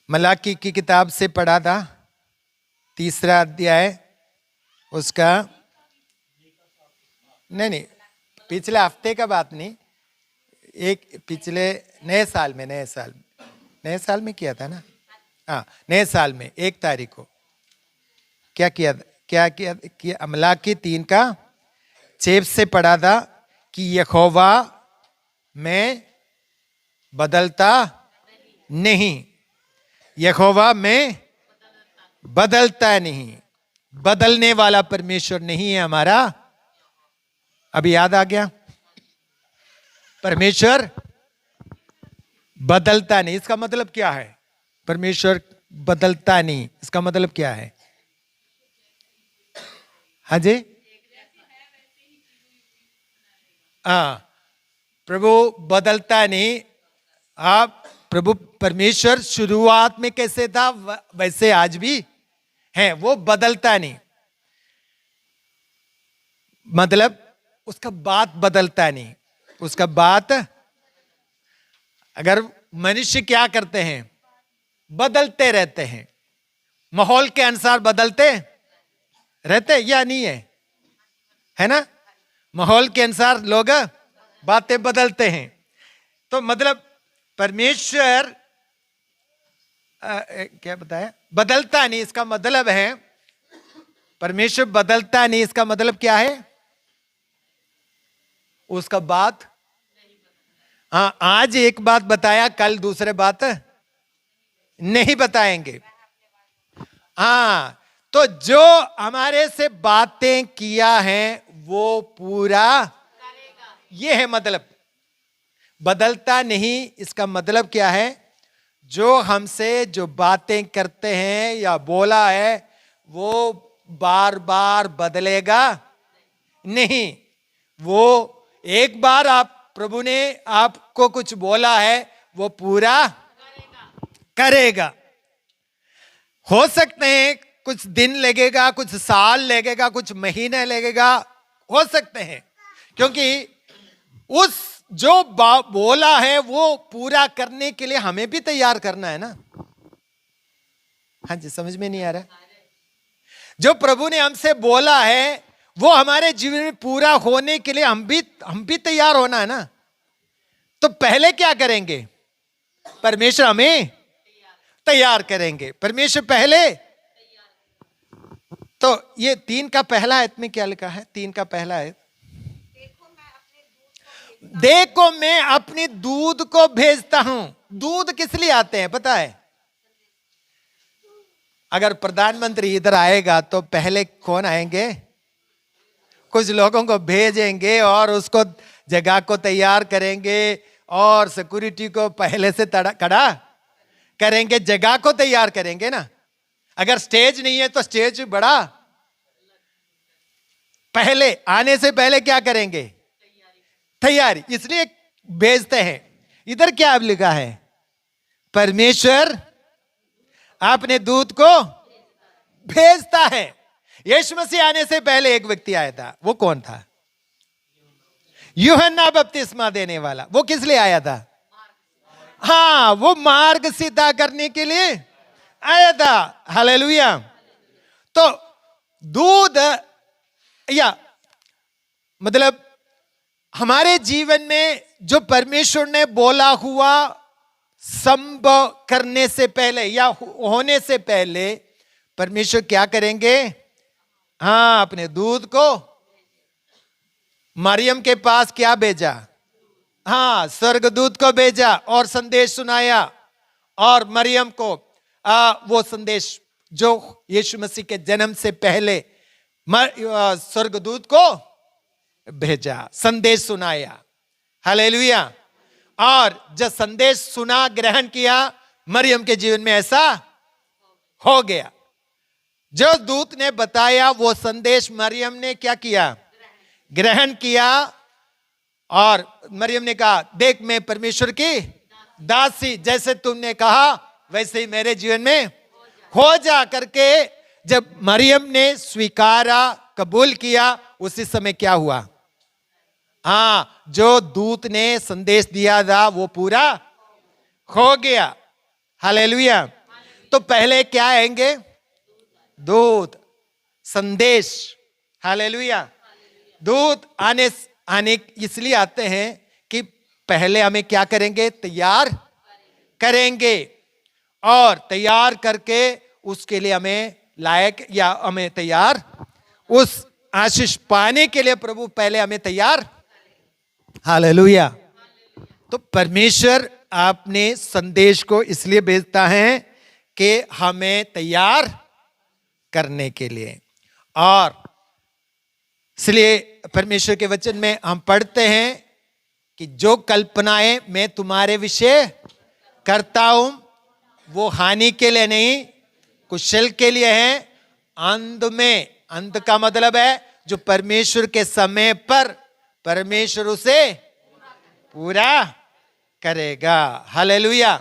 मलाकी की किताब से पढ़ा था, 3 अध्याय उसका, नहीं, पिछले हफ्ते का बात नहीं, एक पिछले नए साल में किया था ना। हाँ, नए साल में 1 तारीख को क्या किया मलाकी 3:6 से पढ़ा था कि यहोवा में बदलता नहीं, यहोवा में बदलता नहीं, बदलने वाला परमेश्वर नहीं है हमारा। अभी याद आ गया, परमेश्वर बदलता नहीं। इसका मतलब क्या है? परमेश्वर बदलता नहीं, इसका मतलब क्या है? हाँ जी, हाँ, प्रभु बदलता नहीं। आप प्रभु परमेश्वर शुरुआत में कैसे था वैसे आज भी है, वो बदलता नहीं। मतलब उसका बात बदलता नहीं, उसका बात। अगर मनुष्य क्या करते हैं, बदलते रहते हैं, माहौल के अनुसार बदलते रहते या नहीं है ना? माहौल के अनुसार लोग बातें बदलते हैं। तो मतलब परमेश्वर क्या बताया, बदलता नहीं, इसका मतलब है परमेश्वर बदलता नहीं। इसका मतलब क्या है? उसका बात, हाँ, आज एक बात बताया, कल दूसरे बात नहीं बताएंगे। हाँ, तो जो हमारे से बातें किया है वो पूरा, ये है मतलब। बदलता नहीं, इसका मतलब क्या है? जो हमसे जो बातें करते हैं या बोला है वो बार बार बदलेगा नहीं। वो एक बार आप प्रभु ने आपको कुछ बोला है वो पूरा करेगा। हो सकते हैं कुछ दिन लगेगा, कुछ साल लगेगा, कुछ महीने लगेगा, हो सकते हैं, क्योंकि उस जो बोला है वो पूरा करने के लिए हमें भी तैयार करना है ना। हाँ जी, समझ में नहीं आ रहा? जो प्रभु ने हमसे बोला है वो हमारे जीवन में पूरा होने के लिए हम भी तैयार होना है ना। तो पहले क्या करेंगे? परमेश्वर हमें तैयार करेंगे। परमेश्वर पहले। तो ये 3 का पहला आयत में क्या लिखा है? 3 का पहला आयत, देखो मैं अपने दूध को भेजता हूं। दूध किस लिए आते हैं पता है? अगर प्रधानमंत्री इधर आएगा तो पहले कौन आएंगे? कुछ लोगों को भेजेंगे और उसको जगह को तैयार करेंगे और सिक्योरिटी को पहले से खड़ा करेंगे, जगह को तैयार करेंगे ना। अगर स्टेज नहीं है तो स्टेज बड़ा, पहले आने से पहले क्या करेंगे? तैयारी, इसलिए भेजते हैं। इधर क्या लिखा है? परमेश्वर अपने दूत को भेजता है। यीशु मसीह आने से पहले एक व्यक्ति आया था, वो कौन था? यूहन्ना बपतिस्मा देने वाला। वो किस लिए आया था? हाँ, वो मार्ग सीधा करने के लिए आया था। हालेलुया। तो दूध या मतलब हमारे जीवन में जो परमेश्वर ने बोला हुआ संभव करने से पहले या होने से पहले परमेश्वर क्या करेंगे? हाँ, अपने दूध को मरियम के पास क्या भेजा? हाँ, स्वर्गदूत को भेजा और संदेश सुनाया। और मरियम को वो संदेश जो यीशु मसीह के जन्म से पहले स्वर्गदूत को भेजा, संदेश सुनाया। हालेलुया। और जब संदेश सुना, ग्रहण किया, मरियम के जीवन में ऐसा हो गया। जो दूत ने बताया वो संदेश मरियम ने क्या किया? ग्रहण किया। और मरियम ने कहा, देख मैं परमेश्वर की दासी, जैसे तुमने कहा वैसे ही मेरे जीवन में हो जा करके जब मरियम ने स्वीकारा, कबूल किया, उसी समय क्या हुआ? हाँ, जो दूत ने संदेश दिया था वो पूरा हो गया। हालेलुया। तो पहले क्या आएंगे? दूत, संदेश। हालेलुया। दूत आने इसलिए आते हैं कि पहले हमें क्या करेंगे? तैयार करेंगे, और तैयार करके उसके लिए हमें लायक, या हमें तैयार, उस आशीष पाने के लिए प्रभु पहले हमें तैयार। हालेलुया। तो परमेश्वर अपने संदेश को इसलिए भेजता है कि हमें तैयार करने के लिए। और इसलिए परमेश्वर के वचन में हम पढ़ते हैं कि जो कल्पनाएं मैं तुम्हारे विषय करता हूं वो हानि के लिए नहीं, कुशल के लिए है। अंत में, अंत का मतलब है जो परमेश्वर के समय पर परमेश्वर उसे पूरा करेगा। हालेलुया।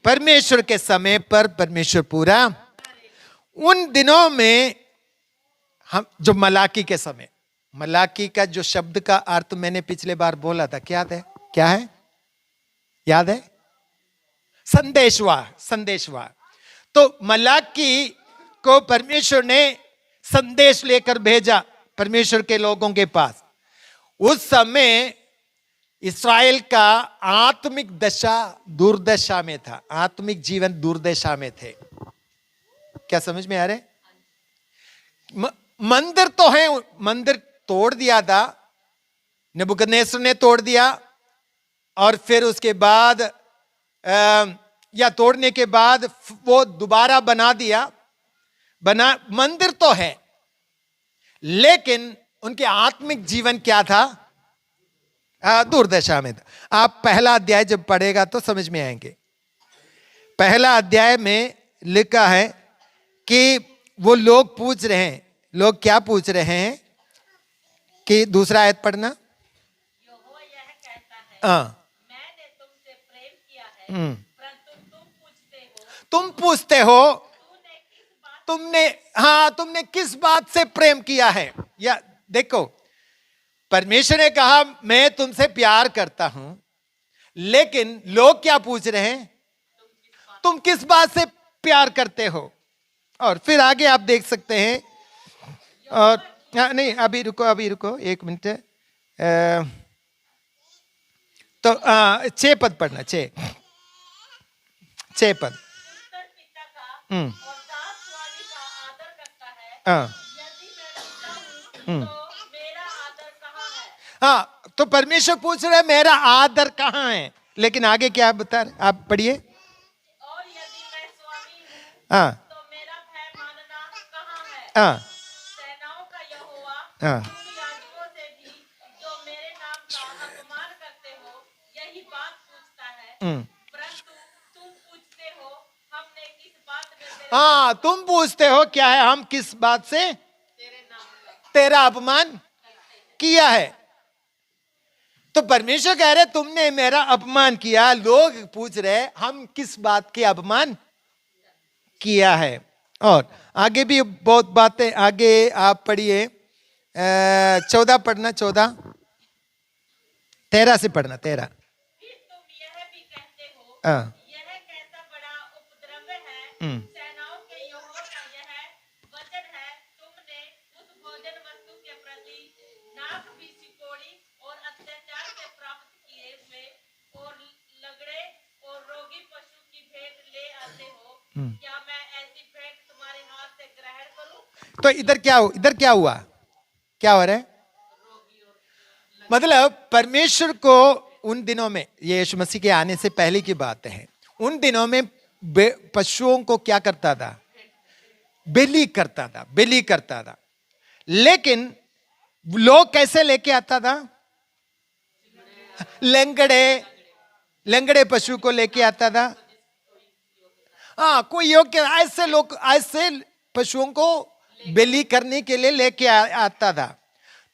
परमेश्वर के समय पर परमेश्वर पूरा। उन दिनों में हम, जो मलाकी के समय, मलाकी का जो शब्द का अर्थ मैंने पिछले बार बोला था, क्या है? क्या है? याद है? संदेशवाह, संदेशवाह। तो मलाकी को परमेश्वर ने संदेश लेकर भेजा परमेश्वर के लोगों के पास। उस समय इस्राएल का आत्मिक दशा दुर्दशा में था, आत्मिक जीवन दुर्दशा में थे। क्या समझ में आ रहे? मंदिर तो है, मंदिर तोड़ दिया था, नबूकदनेस्सर ने तोड़ दिया, और फिर उसके बाद या तोड़ने के बाद वो दोबारा बना दिया। बना, मंदिर तो है, लेकिन उनके आत्मिक जीवन क्या था? दुर्दशा में था। आप पहला अध्याय जब पढ़ेगा तो समझ में आएंगे। पहला अध्याय में लिखा है कि वो लोग पूछ रहे हैं, लोग क्या पूछ रहे हैं कि दूसरा आयत पढ़ना। यहोवा यह कहता है, मैंने तुमसे प्रेम किया है, परंतु तुम पूछते हो, तुमने तुमने किस बात से प्रेम किया है? या देखो, परमेश्वर ने कहा मैं तुमसे प्यार करता हूं, लेकिन लोग क्या पूछ रहे हैं? तुम किस बात से प्यार करते हो? और फिर आगे आप देख सकते हैं। और नहीं, अभी रुको 1 मिनट। तो 6 पद पढ़ना, 6 पद। पिता का और दास स्वामी का आदर करता है, यदि मैं पिता हूं तो मेरा आदर कहाँ है? हाँ, तो परमेश्वर पूछ रहे मेरा आदर कहाँ है, लेकिन आगे क्या बता रहे? आप पढ़िए। और यदि मैं स्वामी हूं तो मेरा भय मानना कहाँ है? सेनाओं का यहोवा तुम याजकों से भी जो मेरे नाम का अपमान करते हो यही बात पूछता है, परंतु तुम पूछते हो हमने किस बात में तुम पूछते हो क्या है, हम किस बात से तेरा अपमान किया है? तो परमेश्वर कह रहे तुमने मेरा अपमान किया। लोग पूछ रहे हम किस बात के अपमान किया है। और आगे भी बहुत बातें, आगे आप पढ़िए। 14 पढ़ना, 14 13 से पढ़ना, 13। फिर तुम यह भी कहते हो, यह कैसा बड़ा उपद्रव है, सेनाओं के यहोवा का यह वचन है, तुमने उस भोजन वस्तु के प्रति नाक भी सिकोड़ी और अत्याचार से प्राप्त किए हुए और लगड़े और रोगी पशु की भेंट ले आते हो, क्या मैं ऐसी भेंट तुम्हारे हाथ से ग्रहण करूं? तो इधर क्या हुआ? क्या हो रहा है? मतलब परमेश्वर को उन दिनों में, ये यीशु मसीह के आने से पहले की बात है, उन दिनों में पशुओं को क्या करता था? बलि करता था। लेकिन लोग कैसे लेके आता था? लंगड़े पशु को लेके आता था। कोई योग्य ऐसे लोग, ऐसे पशुओं को बलि करने के लिए लेके आता था।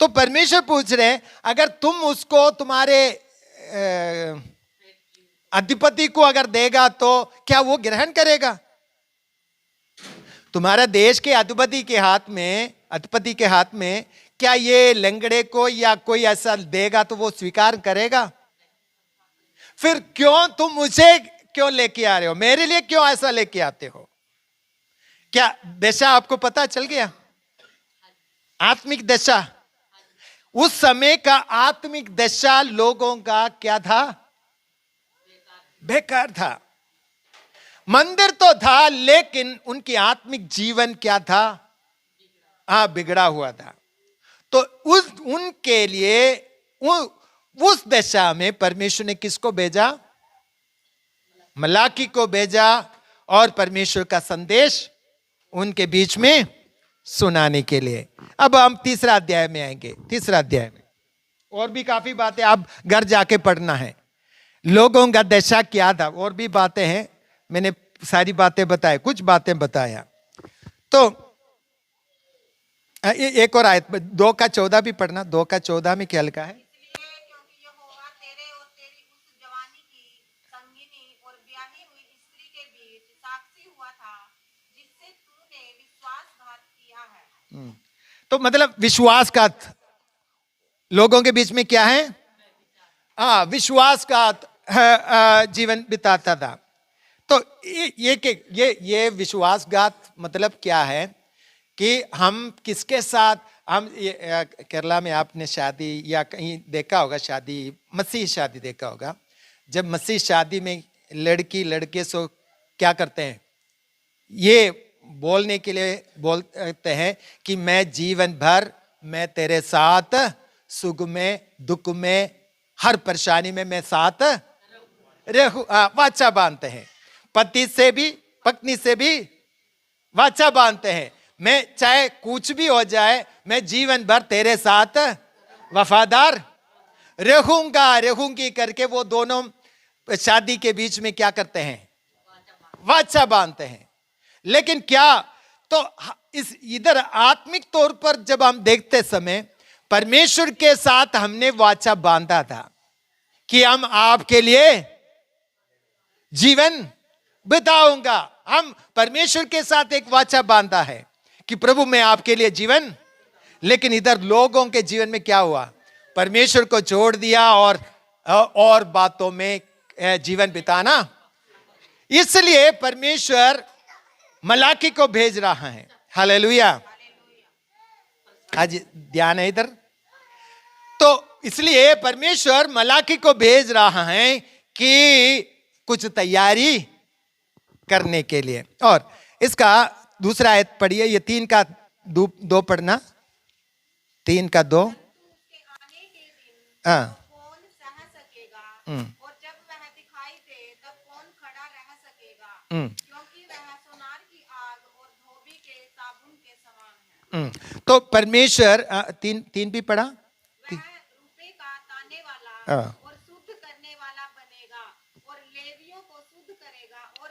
तो परमेश्वर पूछ रहे अगर तुम उसको तुम्हारे अधिपति को अगर देगा तो क्या वो ग्रहण करेगा? तुम्हारा देश के अधिपति के हाथ में क्या ये लंगड़े को या कोई ऐसा देगा तो वो स्वीकार करेगा? फिर क्यों तुम मुझे क्यों लेके आ रहे हो? मेरे लिए क्यों ऐसा लेके आते हो? क्या दशा आपको पता चल गया? आत्मिक दशा, उस समय का आत्मिक दशा लोगों का क्या था? बेकार था। मंदिर तो था लेकिन उनकी आत्मिक जीवन क्या था? बिगड़ा हुआ था। तो उनके लिए उस दशा में परमेश्वर ने किसको भेजा? मलाकी को भेजा और परमेश्वर का संदेश उनके बीच में सुनाने के लिए। अब हम तीसरा अध्याय में आएंगे। तीसरा अध्याय में और भी काफी बातें आप घर जाके पढ़ना है। लोगों का दशा क्या था, और भी बातें हैं, मैंने सारी बातें बताई, कुछ बातें बताया। तो एक और आयत 2:14 भी पढ़ना। 2:14 में क्या लिखा है? इसलिए क्योंकि यहोवा तेरे और तेरी उस जवानी की संगिनी और ब्याही हुई स्त्री के बीच साक्षी हुआ था, जिससे तूने विश्वासघात किया है। तो मतलब विश्वासघात लोगों के बीच में क्या है? विश्वासघात जीवन बिताता था। तो ये विश्वासघात मतलब क्या है कि हम किसके साथ, हम केरला में आपने शादी या कहीं देखा होगा, शादी मसीह शादी देखा होगा। जब मसीह शादी में लड़की लड़के से क्या करते हैं? ये बोलने के लिए बोलते हैं कि मैं जीवन भर मैं तेरे साथ सुख में दुख में हर परेशानी में मैं साथ रहूं। वाचा बांधते हैं। पति से भी पत्नी से भी वाचा बांधते हैं, मैं चाहे कुछ भी हो जाए मैं जीवन भर तेरे साथ वफादार रहूंगी करके वो दोनों शादी के बीच में क्या करते हैं? वाचा बांधते हैं। लेकिन क्या तो इस इधर आत्मिक तौर पर जब हम देखते समय परमेश्वर के साथ हमने वाचा बांधा था कि हम आपके लिए जीवन बिताऊंगा। हम परमेश्वर के साथ एक वाचा बांधा है कि प्रभु मैं आपके लिए जीवन। लेकिन इधर लोगों के जीवन में क्या हुआ? परमेश्वर को छोड़ दिया और बातों में जीवन बिताना। इसलिए परमेश्वर मलाकी को भेज रहा है। हालेलुया। आज ध्यान है इधर। तो इसलिए परमेश्वर मलाकी को भेज रहा है कि कुछ तैयारी करने के लिए। और इसका दूसरा आयत पढ़िए, ये 3:2 पढ़ना। 3:2। उसके आने के दिन कौन सह सकेगा, और जब वह दिखाई दे तब कौन खड़ा रह सकेगा, क्योंकि वह सोनार की आग और धोबी के साबुन के समान है। तो परमेश्वर 3 भी पढ़ा। वह रुपए का ताने वाला और शुद्ध करने वाला बनेगा और लेवियों को शुद्ध करेगा और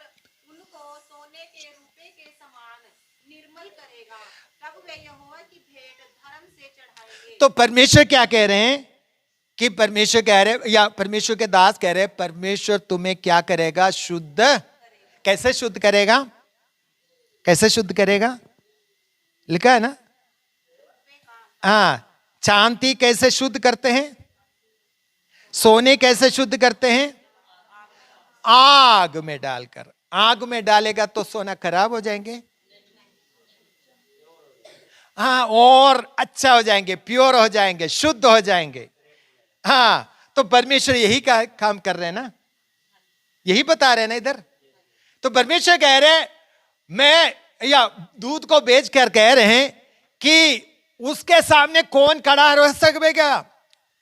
उनको सोने के रुपए के समान निर्मल करेगा, तब वे यहोवा की भेंट धर्म से चढ़ाएंगे। तो परमेश्वर क्या कह रहे हैं कि परमेश्वर कह रहे या परमेश्वर के दास कह रहे परमेश्वर तुम्हें क्या करेगा? शुद्ध। कैसे शुद्ध करेगा? कैसे शुद्ध करेगा? लिखा है ना। चांदी कैसे शुद्ध करते हैं? सोने कैसे शुद्ध करते हैं? आग में डालकर। आग में डालेगा तो सोना खराब हो जाएंगे, और अच्छा हो जाएंगे, प्योर हो जाएंगे, शुद्ध हो जाएंगे। तो परमेश्वर यही का काम कर रहे हैं ना, यही बता रहे हैं ना इधर। तो परमेश्वर कह रहे हैं मैं या दूध को बेच कर कह रहे हैं कि उसके सामने कौन खड़ा रह सकेगा?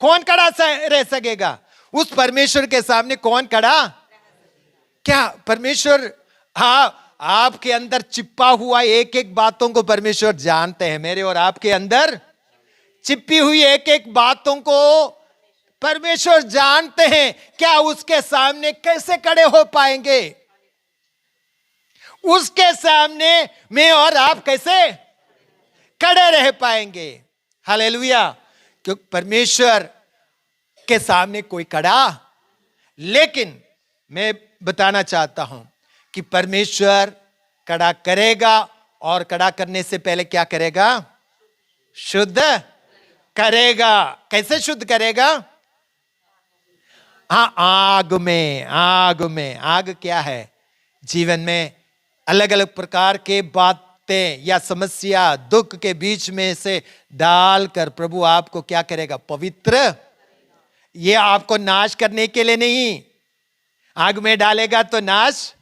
कौन खड़ा रह सकेगा? उस परमेश्वर के सामने कौन खड़ा? क्या परमेश्वर आपके अंदर छिपा हुआ एक एक बातों को परमेश्वर जानते हैं। मेरे और आपके अंदर छिपी हुई एक एक बातों को परमेश्वर जानते हैं। क्या उसके सामने कैसे खड़े हो पाएंगे? उसके सामने मैं और आप कैसे खड़े रह पाएंगे? हालेलुया। क्योंकि परमेश्वर के सामने कोई खड़ा, लेकिन मैं बताना चाहता हूं कि परमेश्वर खड़ा करेगा, और खड़ा करने से पहले क्या करेगा? शुद्ध करेगा। कैसे शुद्ध करेगा? आग में। आग क्या है? जीवन में अलग अलग प्रकार के बात बातें या समस्या दुख के बीच में से डालकर प्रभु आपको क्या करेगा? पवित्र। ये आपको नाश करने के लिए नहीं, आग में डालेगा तो नाश।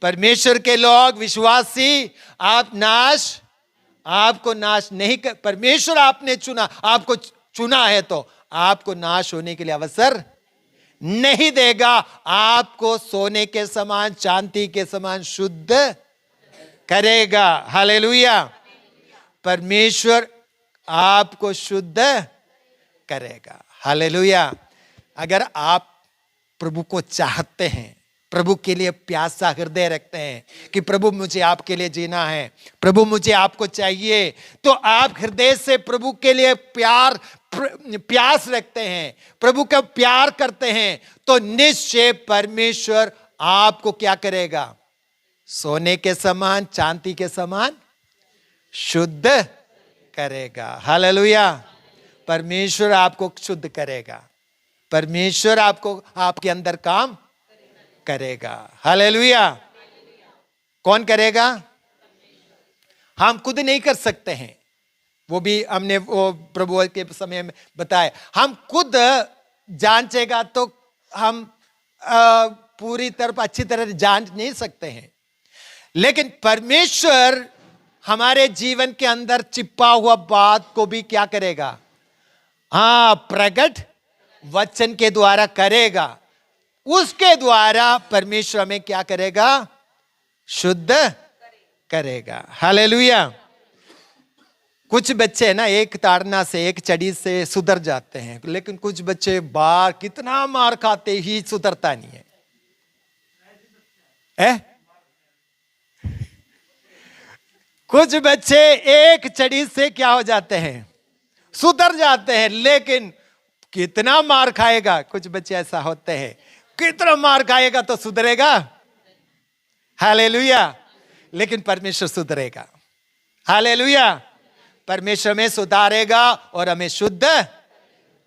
परमेश्वर के लोग विश्वासी, आपको नाश नहीं कर, परमेश्वर आपने चुना, आपको चुना है तो आपको नाश होने के लिए अवसर नहीं देगा। आपको सोने के समान, चांदी के समान शुद्ध करेगा। हालेलुया। परमेश्वर आपको शुद्ध करेगा। हालेलुया। अगर आप प्रभु को चाहते हैं, प्रभु के लिए प्यासा हृदय रखते हैं कि प्रभु मुझे आपके लिए जीना है, प्रभु मुझे आपको चाहिए, तो आप हृदय से प्रभु के लिए प्यास रखते हैं, प्रभु का प्यार करते हैं, तो निश्चय परमेश्वर आपको क्या करेगा? सोने के समान, चांदी के समान शुद्ध करेगा। हालेलुया। परमेश्वर आपको शुद्ध करेगा, परमेश्वर आपको, आपके अंदर काम करेगा। हालेलुया। कौन करेगा? हम खुद नहीं कर सकते हैं, वो भी हमने वो प्रभु के समय में बताया। हम खुद जांचेगा तो हम पूरी तरह अच्छी तरह जांच नहीं सकते हैं, लेकिन परमेश्वर हमारे जीवन के अंदर छिपा हुआ बात को भी क्या करेगा? प्रकट वचन के द्वारा करेगा। उसके द्वारा परमेश्वर हमें क्या करेगा? शुद्ध करेगा। हालेलुया। कुछ बच्चे ना एक ताड़ना से, एक चढ़ी से सुधर जाते हैं, लेकिन कुछ बच्चे बार कितना मार खाते ही सुधरता नहीं है। कुछ बच्चे एक चढ़ी से क्या हो जाते हैं? सुधर जाते हैं, लेकिन कितना मार खाएगा? कुछ बच्चे ऐसा होते हैं, कितना मार खाएगा तो सुधरेगा। हालेलुया। लेकिन परमेश्वर सुधरेगा। हालेलुया। परमेश्वर में सुधारेगा और हमें शुद्ध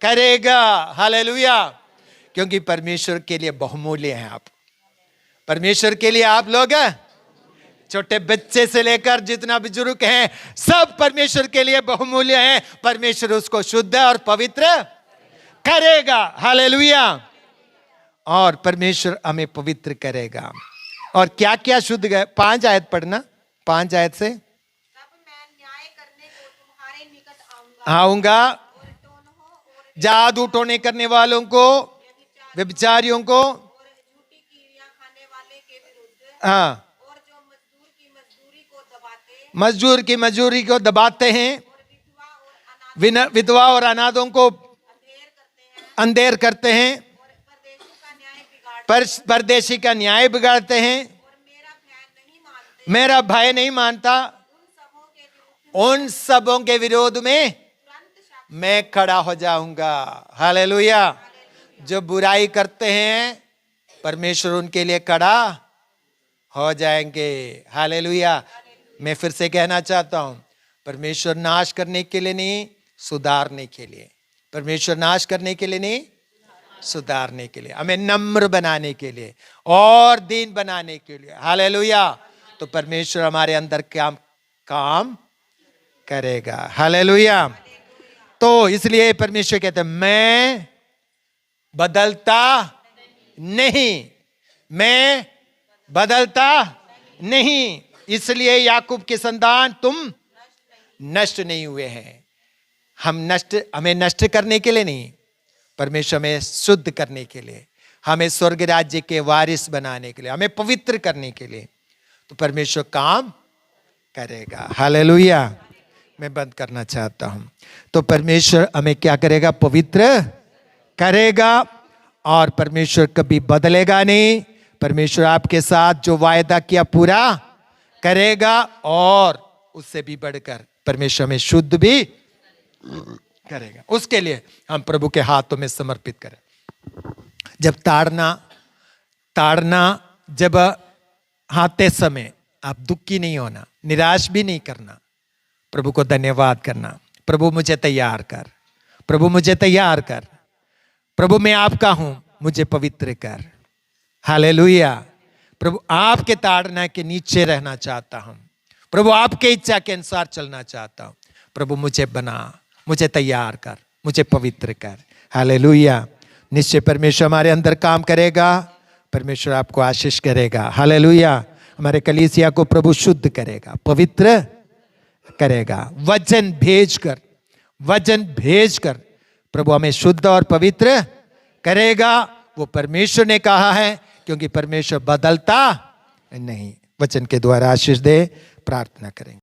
करेगा। हालेलुया। क्योंकि परमेश्वर के लिए बहुमूल्य हैं आप। परमेश्वर के लिए आप लोग, छोटे बच्चे से लेकर जितना बुजुर्ग हैं, सब परमेश्वर के लिए बहुमूल्य हैं। परमेश्वर उसको शुद्ध और पवित्र करेगा। हालेलुया। और परमेश्वर हमें पवित्र करेगा। और क्या क्या शुद्ध है? 5 आयत पढ़ना, 5 आयत से। तब मैं न्याय करने को तुम्हारे निकट आऊंगा, जादू टोने करने वालों को, व्यभिचारियों को, और झूठी कीड़ियां खाने वाले के विरुद्ध, हाँ, और जो मजदूर की मजदूरी को दबाते, मजदूर की मजदूरी को दबाते हैं, और विधवा और अनाथों को अंधेर करते हैं, अंधेर करते हैं, और परदेशी का न्याय बिगाड़ते परदेशी का न्याय बिगाड़ते हैं, और मेरा भय नहीं मानते, मेरा भय नहीं मानता, उन सबों के विरोध में तुरंत शक मैं खड़ा हो जाऊंगा। हालेलुया। जो बुराई करते हैं, परमेश्वर उनके लिए खड़ा हो जाएंगे। हालेलुया। मैं फिर से कहना चाहता हूं, परमेश्वर नाश करने के लिए नहीं, सुधारने के लिए। परमेश्वर नाश करने के लिए नहीं, सुधारने के लिए, हमें नम्र बनाने के लिए और दीन बनाने के लिए। हालेलुया। तो परमेश्वर हमारे अंदर काम करेगा। हालेलुया। तो इसलिए परमेश्वर कहते हैं, मैं बदलता नहीं, मैं बदलता नहीं, इसलिए याकूब के संतान तुम नष्ट नहीं हुए हैं। हमें नष्ट करने के लिए नहीं, परमेश्वर हमें शुद्ध करने के लिए, हमें स्वर्ग राज्य के वारिस बनाने के लिए, हमें पवित्र करने के लिए, तो परमेश्वर काम करेगा। हालेलुया। मैं बंद करना चाहता हूं। तो परमेश्वर हमें क्या करेगा? पवित्र करेगा। और परमेश्वर कभी बदलेगा नहीं। परमेश्वर आपके साथ जो वायदा किया पूरा करेगा, और उससे भी बढ़कर परमेश्वर हमें शुद्ध भी करेगा। उसके लिए हम प्रभु के हाथों में समर्पित करें। जब ताड़ना जब आते समय आप दुखी नहीं होना, निराश भी नहीं करना, प्रभु को धन्यवाद करना, प्रभु मुझे तैयार कर, प्रभु मुझे तैयार कर, प्रभु मैं आपका हूं, मुझे पवित्र कर। हालेलुया। प्रभु आपके ताड़ना के नीचे रहना चाहता हूं, प्रभु आपके इच्छा के अनुसार चलना चाहता हूं। प्रभु मुझे बना, मुझे तैयार कर, मुझे पवित्र कर। हालेलुया। निश्चय परमेश्वर हमारे अंदर काम करेगा, परमेश्वर आपको आशीष करेगा। हालेलुया। हमारे कलीसिया को प्रभु शुद्ध करेगा, पवित्र करेगा। वचन भेजकर प्रभु हमें शुद्ध और पवित्र करेगा। वो परमेश्वर ने कहा है, क्योंकि परमेश्वर बदलता नहीं। वचन के द्वारा आशीष दे, प्रार्थना करेंगे।